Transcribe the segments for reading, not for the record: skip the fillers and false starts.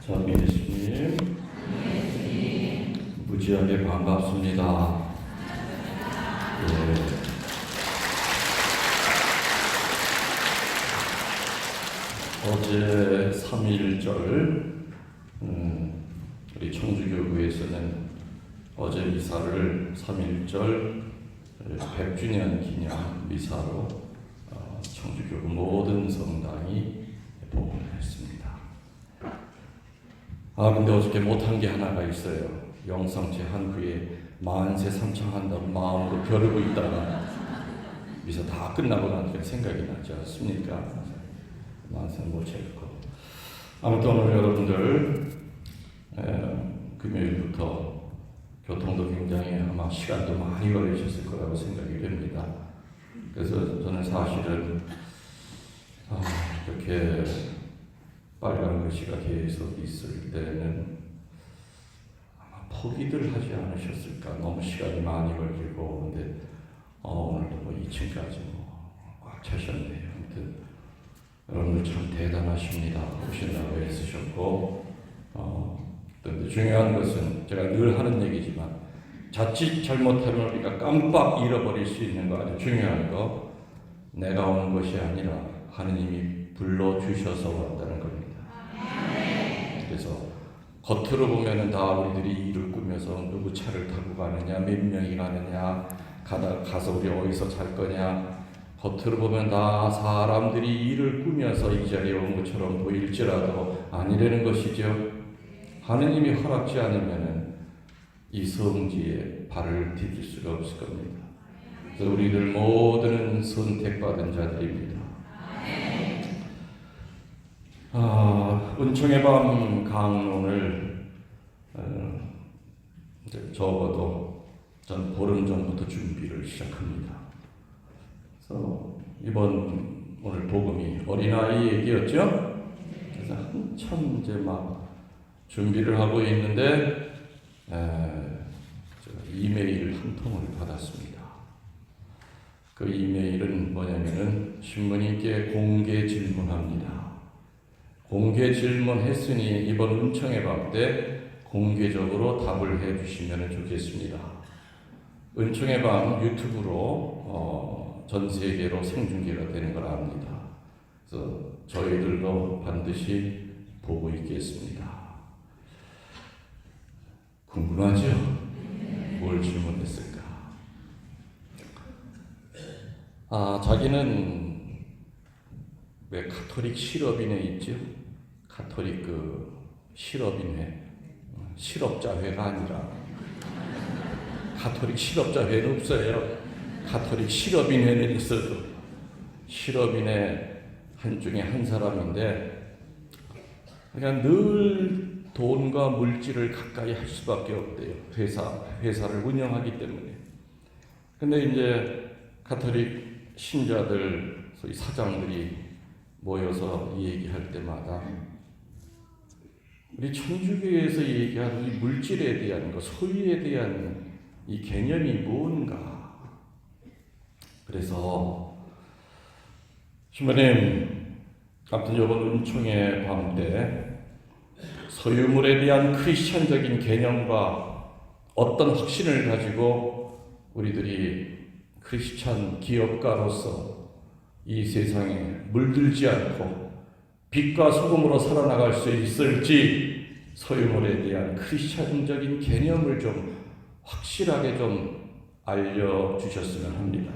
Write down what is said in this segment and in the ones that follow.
전 예수님 무지하게 반갑습니다. 예. 어제 3.1절 우리 청주교구에서는 어제 미사를 3.1절 100주년 기념 미사로 청주교구 모든 성당이 복음했습니다. 근데 어저께 못한 게 하나가 있어요. 영상제 한 후에 만세 삼창한다고 마음으로 벼르고 있다가 미사 다 끝나고 나니까 생각이 나지 않습니까? 만세 못 했고. 아무튼 오늘 여러분들 금요일부터 교통도 굉장히 아마 시간도 많이 걸리셨을 거라고 생각이 됩니다. 그래서 저는 사실은 이렇게 빨간 글씨가 계속 있을 때는 아마 포기들 하지 않으셨을까. 너무 시간이 많이 걸리고. 근데 오늘도 2층까지 꽉 차셨네요. 아무튼 여러분들 참 대단하십니다. 오신다고 애쓰셨고. 근데 중요한 것은 제가 늘 하는 얘기지만 자칫 잘못하면 우리가 깜빡 잃어버릴 수 있는 거 아주 중요한 거, 내가 오는 것이 아니라 하느님이 불러주셔서 왔다는 겁니다. 그래서 겉으로 보면은 다 우리들이 일을 꾸며서 누구 차를 타고 가느냐, 몇 명이 가느냐, 가서 우리 어디서 잘 거냐, 겉으로 보면 다 사람들이 일을 꾸며서 이 자리에 온 것처럼 보일지라도 아니라는 것이죠. 하느님이 허락지 않으면은 이 성지에 발을 디딜 수가 없을 겁니다. 그래서 우리들 모두는 선택받은 자들입니다. 은총의 밤 강론을 적어도 전 보름 전부터 준비를 시작합니다. 그래서 오늘 복음이 어린아이 얘기였죠? 그래서 한참 이제 막 준비를 하고 있는데 제가 이메일 한 통을 받았습니다. 그 이메일은 뭐냐면은 신부님께 공개 질문합니다. 공개 질문했으니 이번 은총의 밤 때 공개적으로 답을 해주시면 좋겠습니다. 은총의 밤 유튜브로 전 세계로 생중계가 되는 걸 압니다. 그래서 저희들도 반드시 보고 있겠습니다. 궁금하죠? 뭘 질문했을까? 자기는 왜 가톨릭 실업인회 있죠? 가톨릭 실업인회, 실업자회가 아니라 가톨릭 실업자회는 없어요. 가톨릭 실업인회는 있어도 실업인회 중에 한 사람인데 그냥 늘 돈과 물질을 가까이 할 수밖에 없대요. 회사를 운영하기 때문에. 근데 이제 가톨릭 신자들, 소위 사장들이 모여서 얘기할 때마다 우리 천주교에서 얘기하는 이 물질에 대한 것, 소유에 대한 이 개념이 뭔가. 그래서 신부님, 아무튼 이번 은총의 밤 때 소유물에 대한 크리스천적인 개념과 어떤 확신을 가지고 우리들이 크리스천 기업가로서 이 세상에 물들지 않고 빛과 소금으로 살아나갈 수 있을지 소유물에 대한 크리스천적인 개념을 좀 확실하게 좀 알려주셨으면 합니다.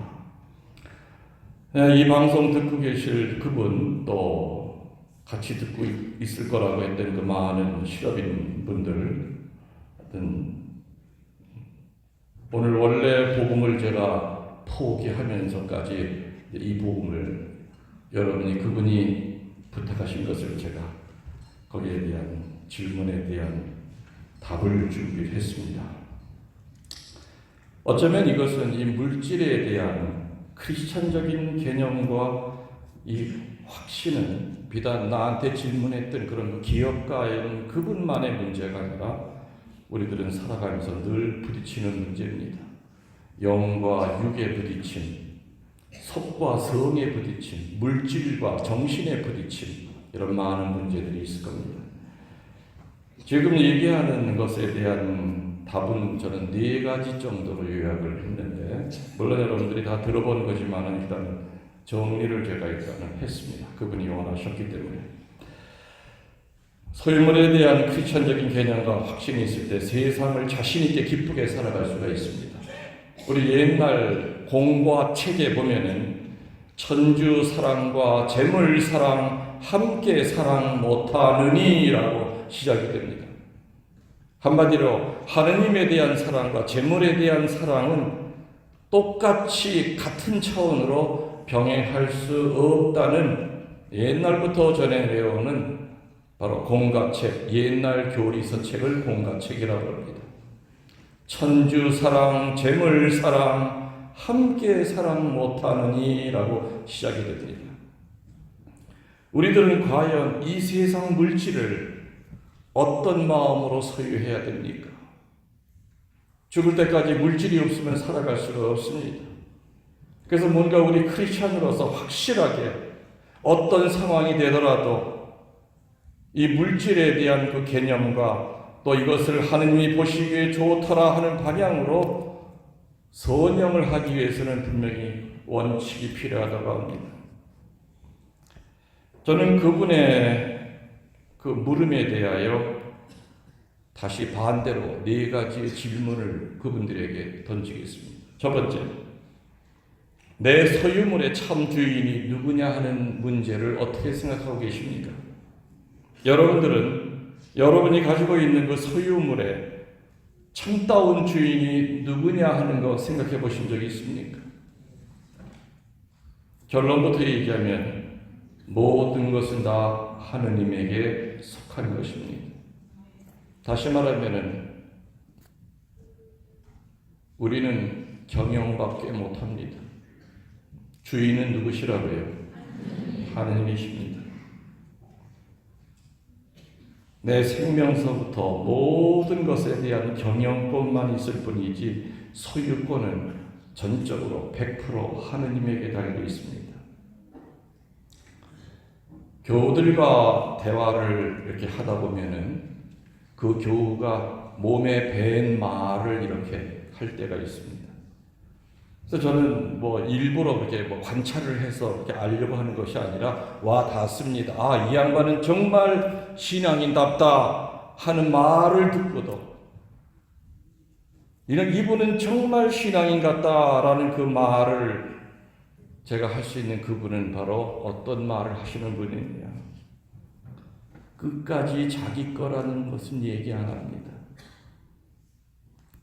이 방송 듣고 계실 그분 또 같이 듣고 있을 거라고 했던 그 많은 실업인 분들, 오늘 원래 복음을 제가 포기하면서까지 이 복음을 그분이 부탁하신 것을 제가 거기에 대한 질문에 대한 답을 준비했습니다. 어쩌면 이것은 이 물질에 대한 크리스천적인 개념과 이 확신은 비단 나한테 질문했던 그런 기업가의 그분만의 문제가 아니라 우리들은 살아가면서 늘 부딪히는 문제입니다. 영과 육의 부딪힘, 속과 성의 부딪힘, 물질과 정신의 부딪힘, 이런 많은 문제들이 있을 겁니다. 지금 얘기하는 것에 대한 답은 저는 4가지 정도로 요약을 했는데, 물론 여러분들이 다 들어본 거지만 일단 정리를 제가 일단은 했습니다. 그분이 원하셨기 때문에. 소유물에 대한 크리스천적인 개념과 확신이 있을 때 세상을 자신 있게 기쁘게 살아갈 수가 있습니다. 우리 옛날 공과 책에 보면은 천주 사랑과 재물 사랑 함께 사랑 못하느니라고 시작이 됩니다. 한마디로 하느님에 대한 사랑과 재물에 대한 사랑은 똑같이 같은 차원으로 병행할 수 없다는 옛날부터 전해내어오는 바로 공가책, 옛날 교리서 책을 공가책이라고 합니다. 천주 사랑, 재물 사랑, 함께 사랑 못하느니라고 시작이 됩니다. 우리들은 과연 이 세상 물질을 어떤 마음으로 소유해야 됩니까? 죽을 때까지 물질이 없으면 살아갈 수가 없습니다. 그래서 뭔가 우리 크리스천으로서 확실하게 어떤 상황이 되더라도 이 물질에 대한 그 개념과 또 이것을 하느님이 보시기에 좋더라 하는 방향으로 선영을 하기 위해서는 분명히 원칙이 필요하다고 합니다. 저는 그분의 그 물음에 대하여 다시 반대로 4가지의 질문을 그분들에게 던지겠습니다. 첫 번째, 내 소유물의 참 주인이 누구냐 하는 문제를 어떻게 생각하고 계십니까? 여러분들은 여러분이 가지고 있는 그 소유물의 참다운 주인이 누구냐 하는 거 생각해 보신 적이 있습니까? 결론부터 얘기하면 모든 것은 다 하느님에게 속한 것입니다. 다시 말하면 우리는 경영밖에 못합니다. 주인은 누구시라고요? 하느님이십니다. 내 생명서부터 모든 것에 대한 경영권만 있을 뿐이지 소유권은 전적으로 100% 하느님에게 달려 있습니다. 교우들과 대화를 이렇게 하다 보면은 그 교우가 몸에 밴 말을 이렇게 할 때가 있습니다. 그래서 저는 일부러 그렇게 관찰을 해서 그렇게 알려고 하는 것이 아니라 와 닿습니다. 아, 이 양반은 정말 신앙인답다 하는 말을 듣고도 이분은 정말 신앙인 같다라는 그 말을 제가 할 수 있는 그분은 바로 어떤 말을 하시는 분이냐. 끝까지 자기 거라는 것은 얘기 안 합니다.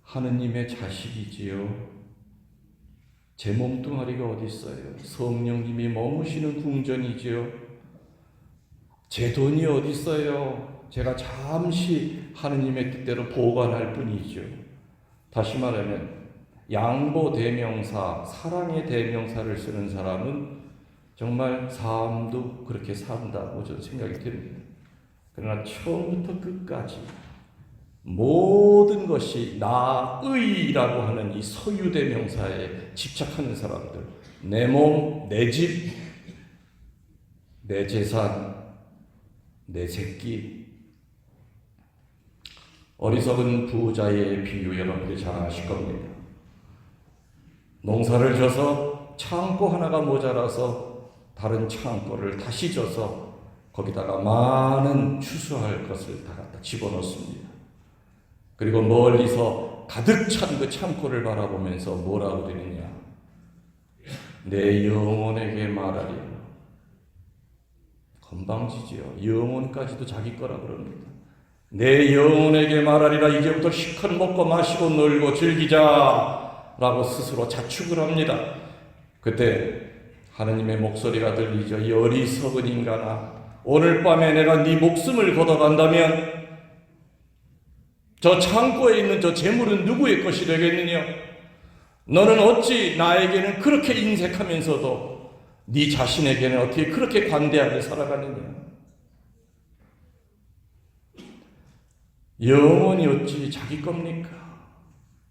하느님의 자식이지요. 제 몸뚱아리가 어디 있어요? 성령님이 머무시는 궁전이지요. 제 돈이 어디 있어요? 제가 잠시 하느님의 뜻대로 보관할 뿐이죠. 다시 말하면 양보 대명사, 사랑의 대명사를 쓰는 사람은 정말 삶도 그렇게 산다고 저는 생각이 듭니다. 그러나 처음부터 끝까지 모든 것이 나의라고 하는 이 소유대명사에 집착하는 사람들, 내 몸, 내 집, 내 재산, 내 새끼. 어리석은 부자의 비유 여러분들이 잘 아실 겁니다. 농사를 져서 창고 하나가 모자라서 다른 창고를 다시 져서 거기다가 많은 추수할 것을 다 갖다 집어넣습니다. 그리고 멀리서 가득 찬 그 창고를 바라보면서 뭐라고 드리냐? 내 영혼에게 말하리라. 건방지지요. 영혼까지도 자기 거라 그럽니다. 내 영혼에게 말하리라. 이제부터 실컷 먹고 마시고 놀고 즐기자 라고 스스로 자축을 합니다. 그때 하느님의 목소리가 들리죠. 이 어리석은 인간아, 오늘 밤에 내가 네 목숨을 걷어간다면 저 창고에 있는 저 재물은 누구의 것이 되겠느냐? 너는 어찌 나에게는 그렇게 인색하면서도 네 자신에게는 어떻게 그렇게 관대하게 살아가느냐? 영혼이 어찌 자기 겁니까?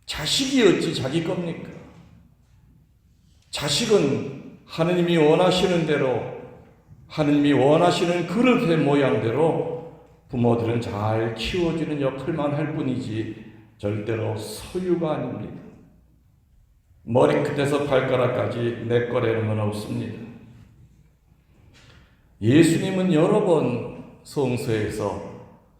자식이 어찌 자기 겁니까? 자식은 하느님이 원하시는 대로, 하느님이 원하시는 그릇의 모양대로 부모들은 잘 키워주는 역할만 할 뿐이지 절대로 소유가 아닙니다. 머리끝에서 발가락까지 내 거라는 건 없습니다. 예수님은 여러 번 성서에서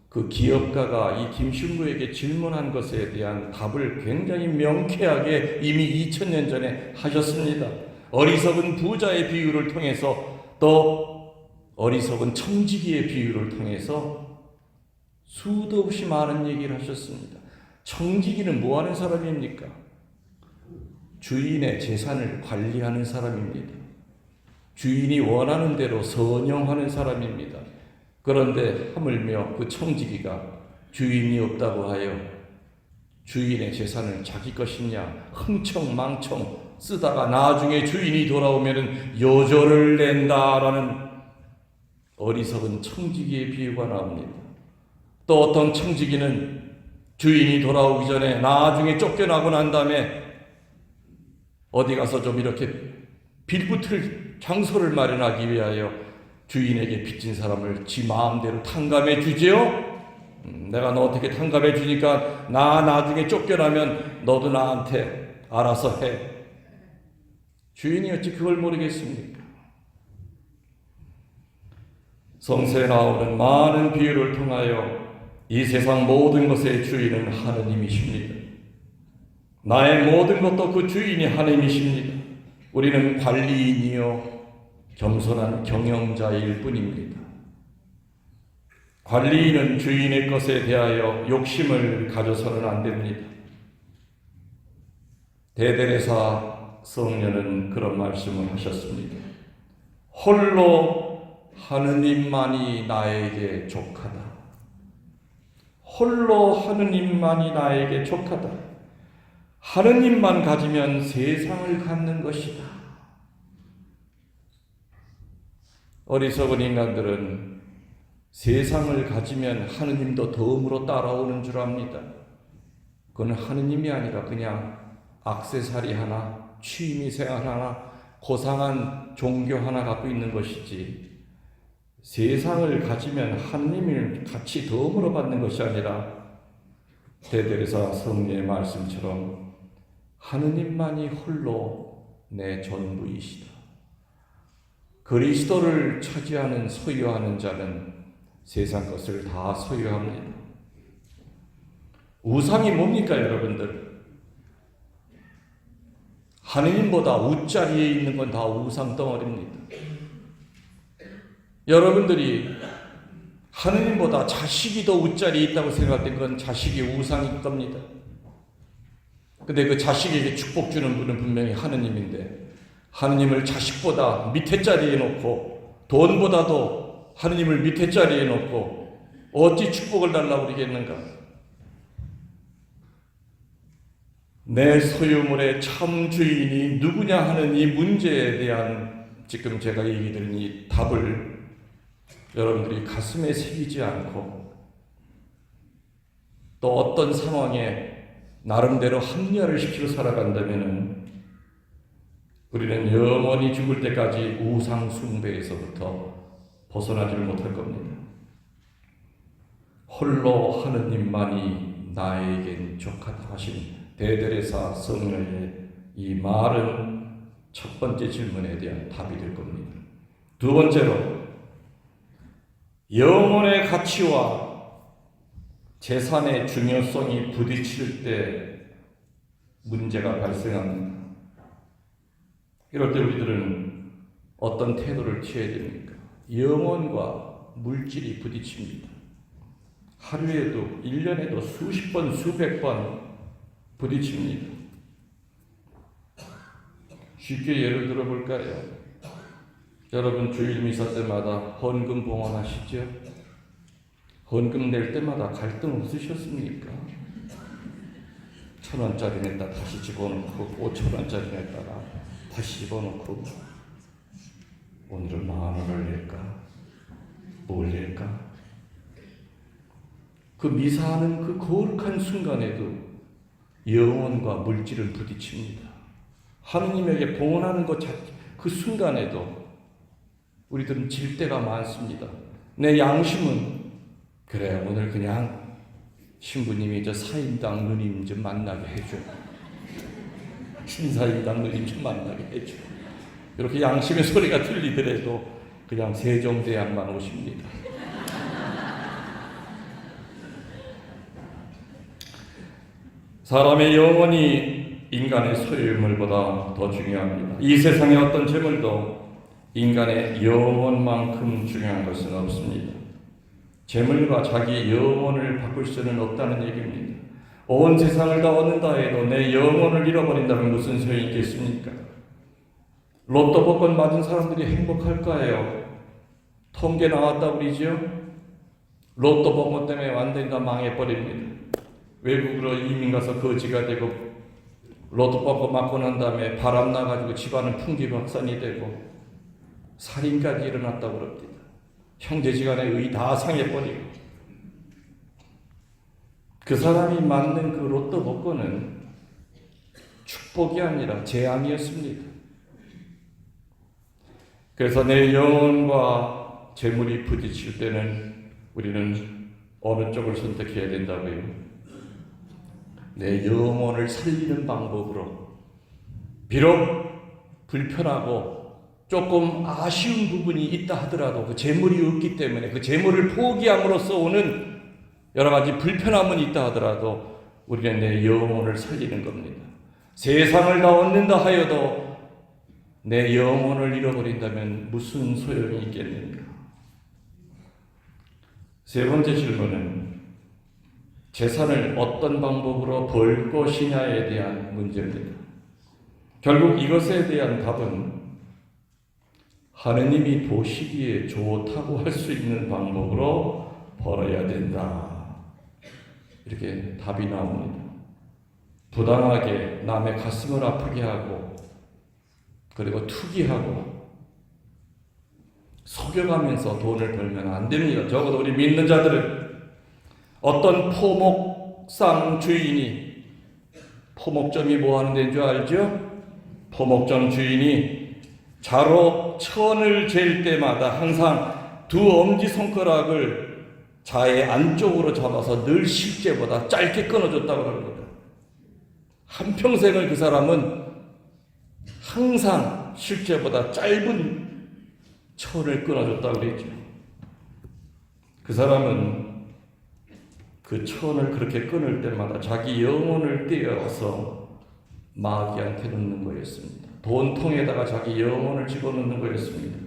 그 기업가가 이 김신부에게 질문한 것에 대한 답을 굉장히 명쾌하게 이미 2000년 전에 하셨습니다. 어리석은 부자의 비유를 통해서 또 어리석은 청지기의 비유를 통해서 수도 없이 많은 얘기를 하셨습니다. 청지기는 뭐 하는 사람입니까? 주인의 재산을 관리하는 사람입니다. 주인이 원하는 대로 선용하는 사람입니다. 그런데 하물며 그 청지기가 주인이 없다고 하여 주인의 재산을 자기 것이냐 흥청망청 쓰다가 나중에 주인이 돌아오면 요절을 낸다라는 어리석은 청지기의 비유가 나옵니다. 또 어떤 청지기는 주인이 돌아오기 전에 나중에 쫓겨나고 난 다음에 어디 가서 좀 이렇게 빌붙을 장소를 마련하기 위하여 주인에게 빚진 사람을 지 마음대로 탕감해 주지요. 내가 너 어떻게 탕감해 주니까 나 나중에 쫓겨나면 너도 나한테 알아서 해. 주인이 어찌 그걸 모르겠습니까? 성서에 나오는 많은 비유를 통하여 이 세상 모든 것의 주인은 하느님이십니다. 나의 모든 것도 그 주인이 하느님이십니다. 우리는 관리인이요 겸손한 경영자일 뿐입니다. 관리인은 주인의 것에 대하여 욕심을 가져서는 안 됩니다. 대데레사 성녀는 그런 말씀을 하셨습니다. 홀로 하느님만이 나에게 족하다. 홀로 하느님만이 나에게 족하다. 하느님만 가지면 세상을 갖는 것이다. 어리석은 인간들은 세상을 가지면 하느님도 덤으로 따라오는 줄 압니다. 그건 하느님이 아니라 그냥 액세서리 하나, 취미생활 하나, 고상한 종교 하나 갖고 있는 것이지 세상을 가지면 하느님을 같이 덤으로 받는 것이 아니라 대데레사 성녀의 말씀처럼 하느님만이 홀로 내 전부이시다. 그리스도를 차지하는 소유하는 자는 세상 것을 다 소유합니다. 우상이 뭡니까 여러분들? 하느님보다 웃자리에 있는 건 다 우상 덩어리입니다. 여러분들이 하느님보다 자식이 더 웃자리에 있다고 생각된 건 자식이 우상일 겁니다. 근데 그 자식에게 축복 주는 분은 분명히 하느님인데 하느님을 자식보다 밑에 자리에 놓고 돈보다도 하느님을 밑에 자리에 놓고 어찌 축복을 달라고 그러겠는가? 내 소유물의 참 주인이 누구냐 하는 이 문제에 대한 지금 제가 얘기 드린 이 답을 여러분들이 가슴에 새기지 않고 또 어떤 상황에 나름대로 합리화를 시키고 살아간다면 우리는 영원히 죽을 때까지 우상 숭배에서부터 벗어나지를 못할 겁니다. 홀로 하느님만이 나에겐 족하다 하신 대데레사 성녀의 이 말은 첫 번째 질문에 대한 답이 될 겁니다. 두 번째로 영혼의 가치와 재산의 중요성이 부딪힐 때 문제가 발생합니다. 이럴 때 우리들은 어떤 태도를 취해야 됩니까? 영혼과 물질이 부딪힙니다. 하루에도 1년에도 수십 번 수백 번 부딪힙니다. 쉽게 예를 들어볼까요? 여러분 주일 미사 때마다 헌금 봉헌하시죠? 헌금 낼 때마다 갈등 없으셨습니까? 1,000원짜리 냈다 다시 집어넣고 5,000원짜리 냈다가 다시 집어넣고 오늘은 10,000원을 낼까? 뭘 낼까? 그 미사하는 그 거룩한 순간에도 영혼과 물질을 부딪힙니다. 하느님에게 봉헌하는 그 순간에도 우리들은 질 때가 많습니다. 내 양심은 그래, 오늘 그냥 신부님이 저 사임당 누님 좀 만나게 해줘. 신사임당 누님 좀 만나게 해줘. 이렇게 양심의 소리가 들리더라도 그냥 세종대왕만 오십니다. 사람의 영혼이 인간의 소유물보다 더 중요합니다. 이 세상의 어떤 재물도 인간의 영혼만큼 중요한 것은 없습니다. 재물과 자기 영혼을 바꿀 수는 없다는 얘기입니다. 온 세상을 다 얻는다 해도 내 영혼을 잃어버린다면 무슨 소용이 있겠습니까? 로또 복권 맞은 사람들이 행복할까요? 통계 나왔다 그러죠? 로또 복권 때문에 완전히 다 망해버립니다. 외국으로 이민 가서 거지가 되고 로또 복권 맞고 난 다음에 바람 나가지고 집안은 풍기박산이 되고 살인까지 일어났다고 그럽니다. 형제지간의 의 다 상해버리고 그 사람이 맞는 그 로또 복권은 축복이 아니라 재앙이었습니다. 그래서 내 영혼과 재물이 부딪힐 때는 우리는 어느 쪽을 선택해야 된다고요? 내 영혼을 살리는 방법으로, 비록 불편하고 조금 아쉬운 부분이 있다 하더라도 그 재물이 없기 때문에 그 재물을 포기함으로써 오는 여러 가지 불편함은 있다 하더라도 우리는 내 영혼을 살리는 겁니다. 세상을 다 얻는다 하여도 내 영혼을 잃어버린다면 무슨 소용이 있겠는가? 세 번째 질문은 재산을 어떤 방법으로 벌 것이냐에 대한 문제입니다. 결국 이것에 대한 답은 하느님이 보시기에 좋다고 할 수 있는 방법으로 벌어야 된다. 이렇게 답이 나옵니다. 부당하게 남의 가슴을 아프게 하고 그리고 투기하고 속여가면서 돈을 벌면 안 됩니다. 적어도 우리 믿는 자들은 어떤 포목상 주인이, 포목점이 뭐 하는 데인 줄 알죠? 포목점 주인이 자로 천을 잴 때마다 항상 두 엄지손가락을 자의 안쪽으로 잡아서 늘 실제보다 짧게 끊어줬다고 합니다. 한평생을 그 사람은 항상 실제보다 짧은 천을 끊어줬다고 그랬죠. 그 사람은 그 천을 그렇게 끊을 때마다 자기 영혼을 떼어서 마귀한테 넣는 거였습니다. 돈통에다가 자기 영혼을 집어넣는 거였습니다.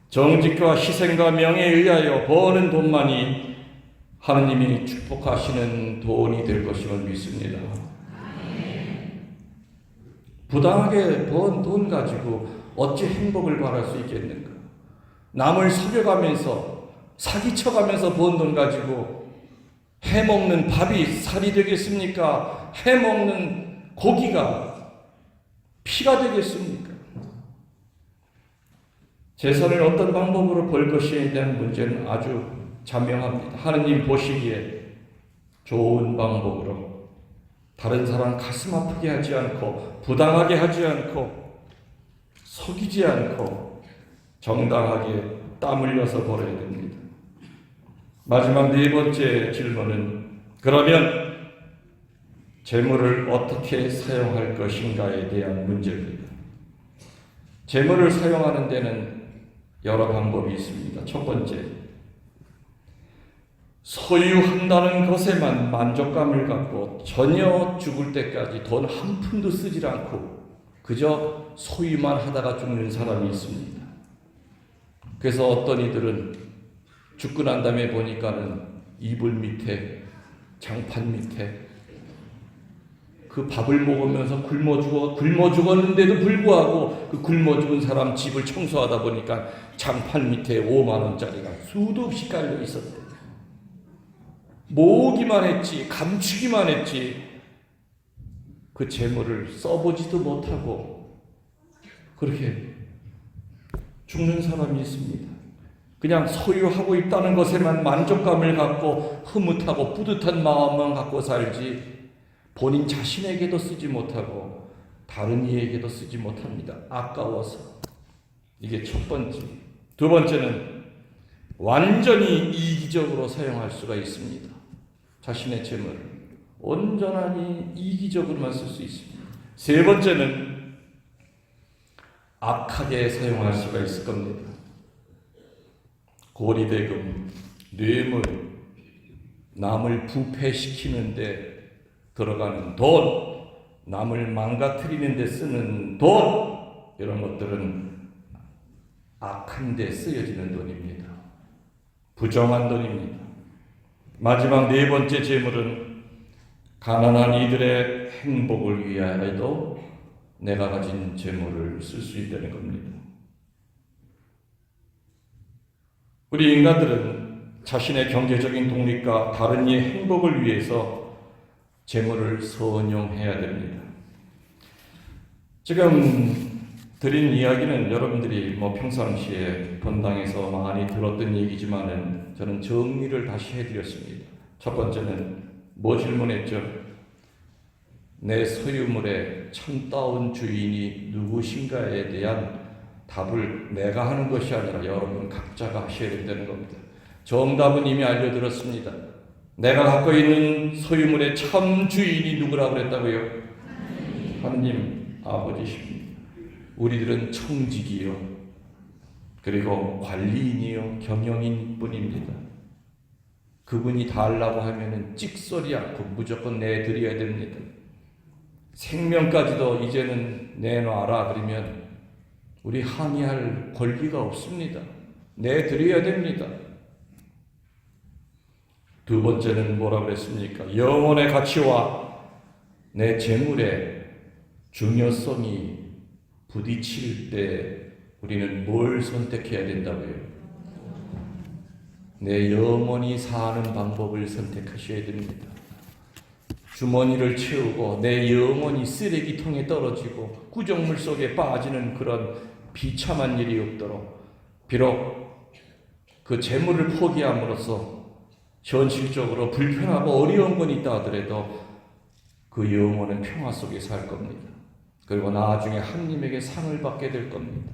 정직과 희생과 명예에 의하여 버는 돈만이 하느님이 축복하시는 돈이 될 것임을 믿습니다. 부당하게 번 돈 가지고 어찌 행복을 바랄 수 있겠는가? 남을 속여가면서 사기쳐가면서 번 돈 가지고 해먹는 밥이 살이 되겠습니까? 해먹는 고기가 피가 되겠습니까? 재산을 어떤 방법으로 벌 것이에 대한 문제는 아주 자명합니다. 하느님 보시기에 좋은 방법으로 다른 사람 가슴 아프게 하지 않고 부당하게 하지 않고 속이지 않고 정당하게 땀 흘려서 벌어야 됩니다. 마지막 네 번째 질문은 그러면 재물을 어떻게 사용할 것인가에 대한 문제입니다. 재물을 사용하는 데는 여러 방법이 있습니다. 첫 번째, 소유한다는 것에만 만족감을 갖고 전혀 죽을 때까지 돈 한 푼도 쓰질 않고 그저 소유만 하다가 죽는 사람이 있습니다. 그래서 어떤 이들은 죽고 난 다음에 보니까는 이불 밑에, 장판 밑에 그 밥을 먹으면서 굶어 죽었는데도 불구하고 그 굶어 죽은 사람 집을 청소하다 보니까 장판 밑에 5만 원짜리가 수도 없이 깔려 있었대. 모으기만 했지, 감추기만 했지, 그 재물을 써보지도 못하고 그렇게 죽는 사람이 있습니다. 그냥 소유하고 있다는 것에만 만족감을 갖고 흐뭇하고 뿌듯한 마음만 갖고 살지 본인 자신에게도 쓰지 못하고 다른 이에게도 쓰지 못합니다. 아까워서. 이게 첫 번째. 두 번째는 완전히 이기적으로 사용할 수가 있습니다. 자신의 재물을 온전히 이기적으로만 쓸 수 있습니다. 세 번째는 악하게 사용할 수가 있을 겁니다. 고리대금, 뇌물, 남을 부패시키는데 들어가는 돈, 남을 망가뜨리는 데 쓰는 돈, 이런 것들은 악한 데 쓰여지는 돈입니다. 부정한 돈입니다. 마지막 네 번째 재물은 가난한 이들의 행복을 위하여도 내가 가진 재물을 쓸 수 있다는 겁니다. 우리 인간들은 자신의 경제적인 독립과 다른 이의 행복을 위해서 재물을 선용해야 됩니다. 지금 드린 이야기는 여러분들이 평상시에 본당에서 많이 들었던 얘기지만은 저는 정리를 다시 해드렸습니다. 첫 번째는 뭐 질문했죠? 내 소유물의 참다운 주인이 누구신가에 대한 답을 내가 하는 것이 아니라 여러분 각자가 하셔야 된다는 겁니다. 정답은 이미 알려드렸습니다. 내가 갖고 있는 소유물의 참 주인이 누구라고 그랬다고요? 하느님 아버지십니다. 우리들은 청직이요, 그리고 관리인이요, 경영인 뿐입니다. 그분이 다 하려고 하면은 찍소리 않고 무조건 내드려야 됩니다. 생명까지도 이제는 내놔라 그러면 우리 항의할 권리가 없습니다. 내드려야 됩니다. 두 번째는 뭐라고 그랬습니까? 영혼의 가치와 내 재물의 중요성이 부딪힐 때 우리는 뭘 선택해야 된다고요? 내 영혼이 사는 방법을 선택하셔야 됩니다. 주머니를 채우고 내 영혼이 쓰레기통에 떨어지고 구정물 속에 빠지는 그런 비참한 일이 없도록, 비록 그 재물을 포기함으로써 현실적으로 불편하고 어려운 건 있다 하더라도 그 영혼은 평화 속에 살 겁니다. 그리고 나중에 하느님에게 상을 받게 될 겁니다.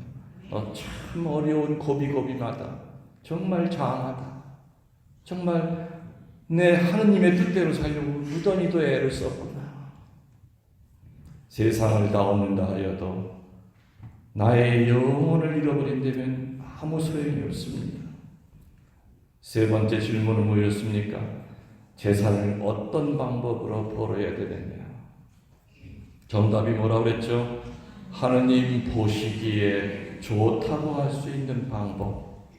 참 어려운 고비고비마다 정말 장하다, 정말 내 하느님의 뜻대로 살려고 무던히도 애를 썼구나. 세상을 다 얻는다 하여도 나의 영혼을 잃어버린다면 아무 소용이 없습니다. 세 번째 질문은 뭐였습니까? 재산을 어떤 방법으로 벌어야 되느냐? 정답이 뭐라고 그랬죠? 하느님 보시기에 좋다고 할 수 있는 방법.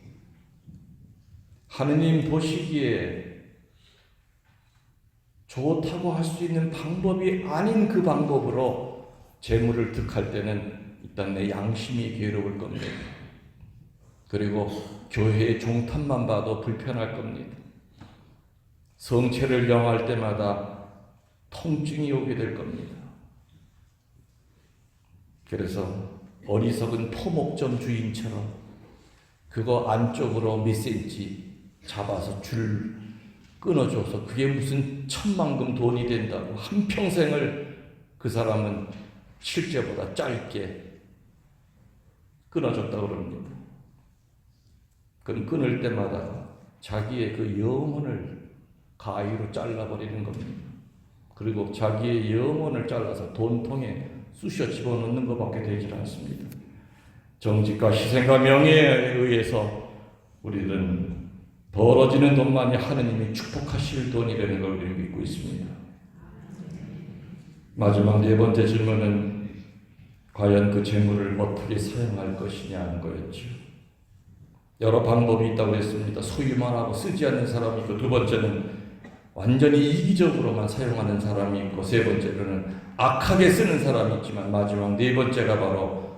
하느님 보시기에 좋다고 할 수 있는 방법이 아닌 그 방법으로 재물을 득할 때는 일단 내 양심이 괴로울 겁니다. 그리고 교회의 종탑만 봐도 불편할 겁니다. 성체를 영할 때마다 통증이 오게 될 겁니다. 그래서 어리석은 토목점 주인처럼 그거 안쪽으로 몇 센치 잡아서 줄 끊어줘서 그게 무슨 천만금 돈이 된다고 한평생을 그 사람은 실제보다 짧게 끊어줬다고 그럽니다. 그럼 끊을 때마다 자기의 그 영혼을 가위로 잘라버리는 겁니다. 그리고 자기의 영혼을 잘라서 돈통에 쑤셔 집어넣는 것밖에 되질 않습니다. 정직과 희생과 명예에 의해서 우리는 벌어지는 돈만이 하느님이 축복하실 돈이라는 걸 우리는 믿고 있습니다. 마지막 네 번째 질문은 과연 그 재물을 어떻게 사용할 것이냐는 거였죠. 여러 방법이 있다고 했습니다. 소유만 하고 쓰지 않는 사람이 있고, 두 번째는 완전히 이기적으로만 사용하는 사람이 있고, 세 번째로는 악하게 쓰는 사람이 있지만, 마지막 네 번째가 바로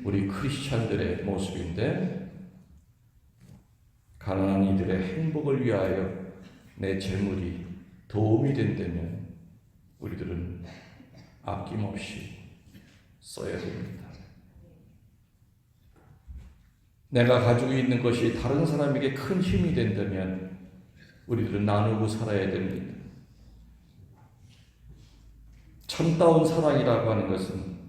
우리 크리스찬들의 모습인데, 가난한 이들의 행복을 위하여 내 재물이 도움이 된다면 우리들은 아낌없이 써야 됩니다. 내가 가지고 있는 것이 다른 사람에게 큰 힘이 된다면 우리들은 나누고 살아야 됩니다. 참다운 사랑이라고 하는 것은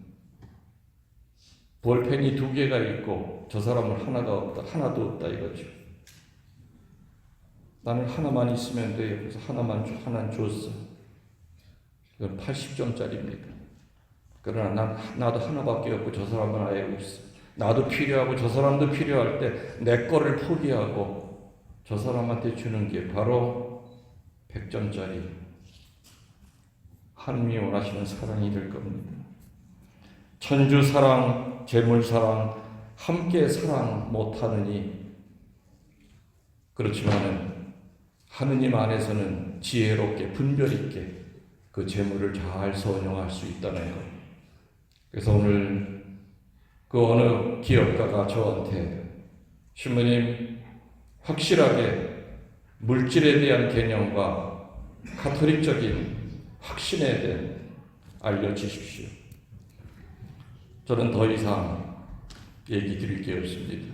볼펜이 두 개가 있고 저 사람은 하나도 없다 이거죠. 나는 하나만 있으면 돼. 그래서 하나는 줬어. 이건 80점짜리입니다. 그러나 나도 하나밖에 없고 저 사람은 알고 있어. 나도 필요하고 저 사람도 필요할 때 내 거를 포기하고 저 사람한테 주는 게 바로 100점짜리 하나님이 원하시는 사랑이 될 겁니다. 천주 사랑, 재물 사랑, 함께 사랑 못하느니 그렇지만은 하느님 안에서는 지혜롭게 분별 있게 그 재물을 잘 선용할 수 있다는 것. 그래서 오늘 그 어느 기업가가 저한테 신부님 확실하게 물질에 대한 개념과 카톨릭적인 확신에 대해 알려주십시오. 저는 더 이상 얘기 드릴 게 없습니다.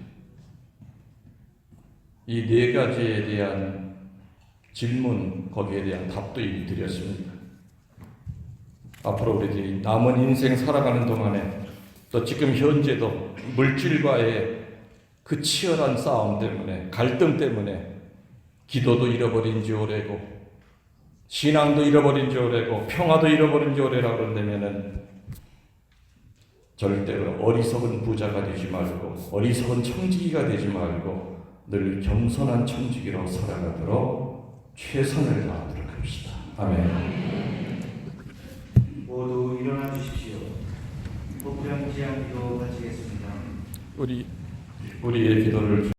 이 네 가지에 대한 질문, 거기에 대한 답도 이미 드렸습니다. 앞으로 우리들이 남은 인생 살아가는 동안에 또 지금 현재도 물질과의 그 치열한 싸움 때문에, 갈등 때문에 기도도 잃어버린 지 오래고 신앙도 잃어버린 지 오래고 평화도 잃어버린 지 오래라 그런다면은 절대로 어리석은 부자가 되지 말고 어리석은 청지기가 되지 말고 늘 겸손한 청지기로 살아가도록 최선을 다하도록 합시다. 아멘. 모두 일어나 주십시오. 복병지향 기도 마치겠습니다. 우리의 기도를